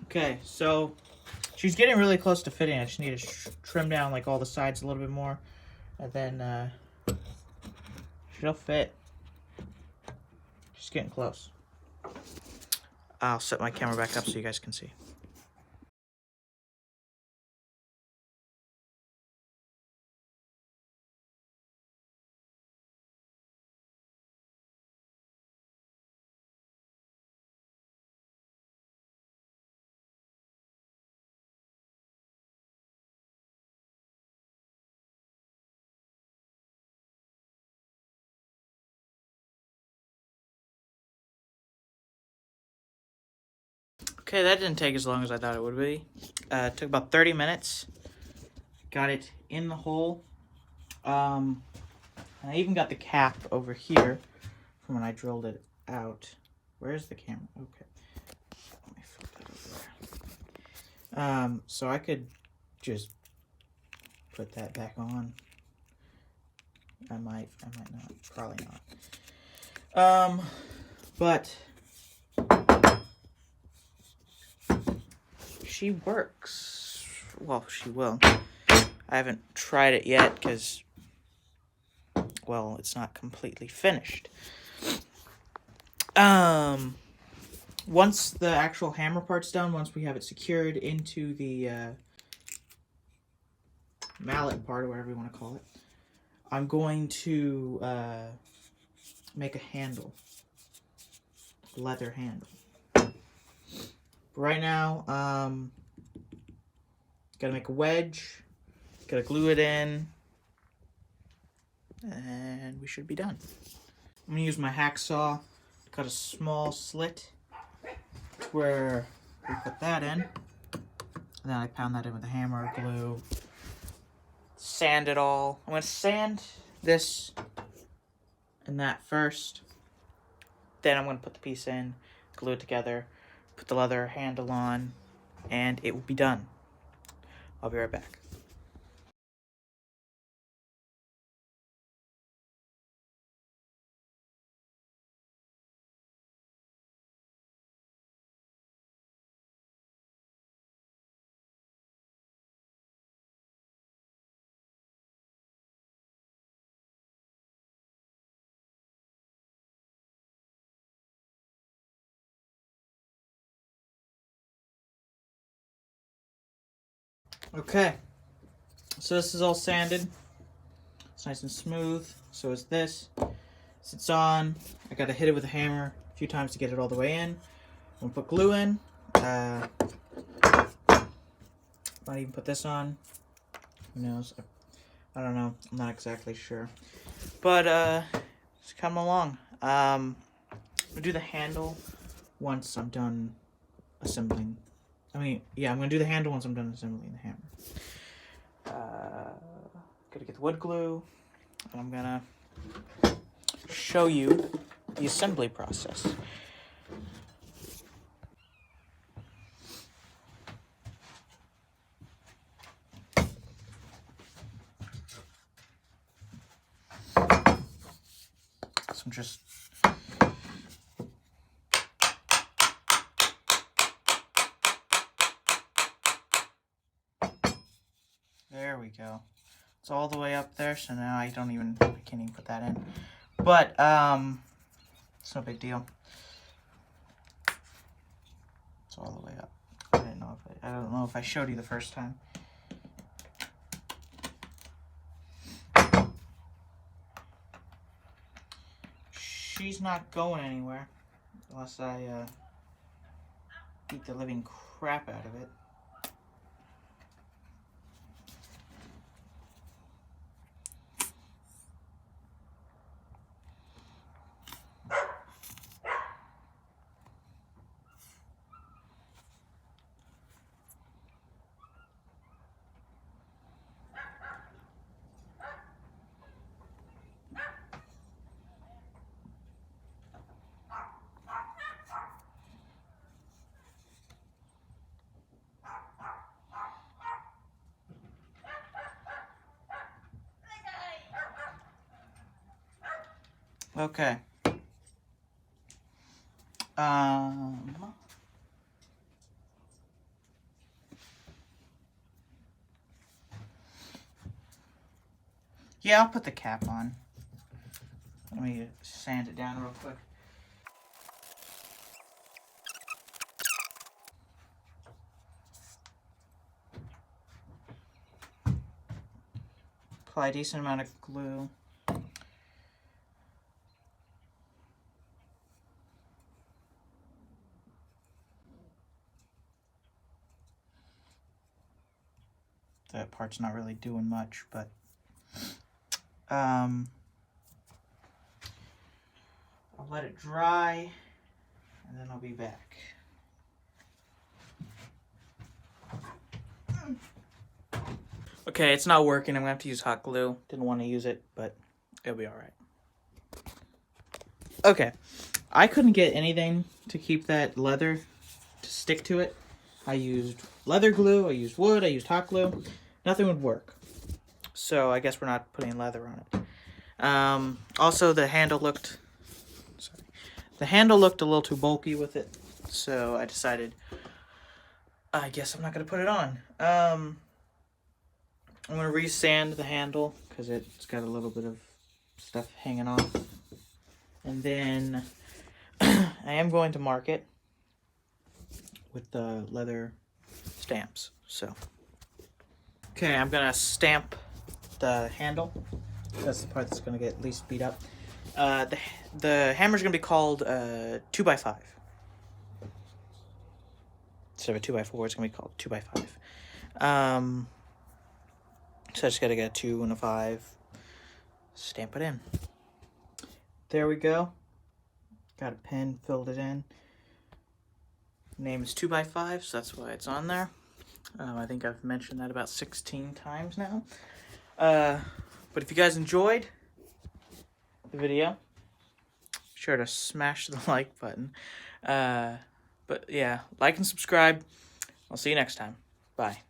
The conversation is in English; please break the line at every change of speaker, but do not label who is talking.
Okay, so she's getting really close to fitting. I just need to trim down like all the sides a little bit more, and then she'll fit. She's getting close. I'll set my camera back up so you guys can see. Okay, that didn't take as long as I thought it would be. It took about 30 minutes. Got it in the hole. I even got the cap over here from when I drilled it out. Where's the camera? Okay. Let me flip that over there. So I could just put that back on. I might not. Probably not. But she works. Well, she will. I haven't tried it yet because, well, it's not completely finished. Once the actual hammer part's done, once we have it secured into the mallet part, or whatever you want to call it, I'm going to make a handle. Leather handle. Right now, gotta make a wedge, gotta glue it in, and we should be done. I'm gonna use my hacksaw to cut a small slit where we put that in. And then I pound that in with a hammer, glue, sand it all. I'm gonna sand this and that first. Then I'm gonna put the piece in, glue it together, put the leather handle on, and it will be done. I'll be right back. Okay, so this is all sanded. It's nice and smooth. So is this. It's on. I gotta hit it with a hammer a few times to get it all the way in. I'm gonna put glue in. Might even put this on. Who knows? I don't know. I'm not exactly sure. But it's coming along. I'm gonna do the handle once I'm done assembling. I'm gonna do the handle once I'm done assembling the hammer. Gotta get the wood glue, and I'm gonna show you the assembly process. So I'm just there we go. It's all the way up there, so now I can't even put that in. But it's no big deal. It's all the way up. I don't know if I showed you the first time. She's not going anywhere unless I beat the living crap out of it. Okay. Yeah, I'll put the cap on. Let me sand it down real quick. Apply a decent amount of glue. That part's not really doing much, but I'll let it dry, and then I'll be back. Okay, it's not working. I'm gonna have to use hot glue. Didn't want to use it, but it'll be all right. Okay, I couldn't get anything to keep that leather to stick to it. I used leather glue, I used wood, I used hot glue. Nothing would work. So I guess we're not putting leather on it. Also, the handle looked a little too bulky with it, so I decided I guess I'm not gonna put it on. I'm gonna re-sand the handle because it's got a little bit of stuff hanging off, and then I am going to mark it with the leather stamps. So, okay, I'm gonna stamp the handle. That's the part that's gonna get least beat up. The hammer's gonna be called 2x5. Instead of a 2x4, it's gonna be called 2x5. So I just gotta get a 2 and a 5, stamp it in. There we go. Got a pen, filled it in. Name is 2x5, so that's why it's on there. I think I've mentioned that about 16 times now. But if you guys enjoyed the video, be sure to smash the like button. But yeah, like and subscribe. I'll see you next time. Bye.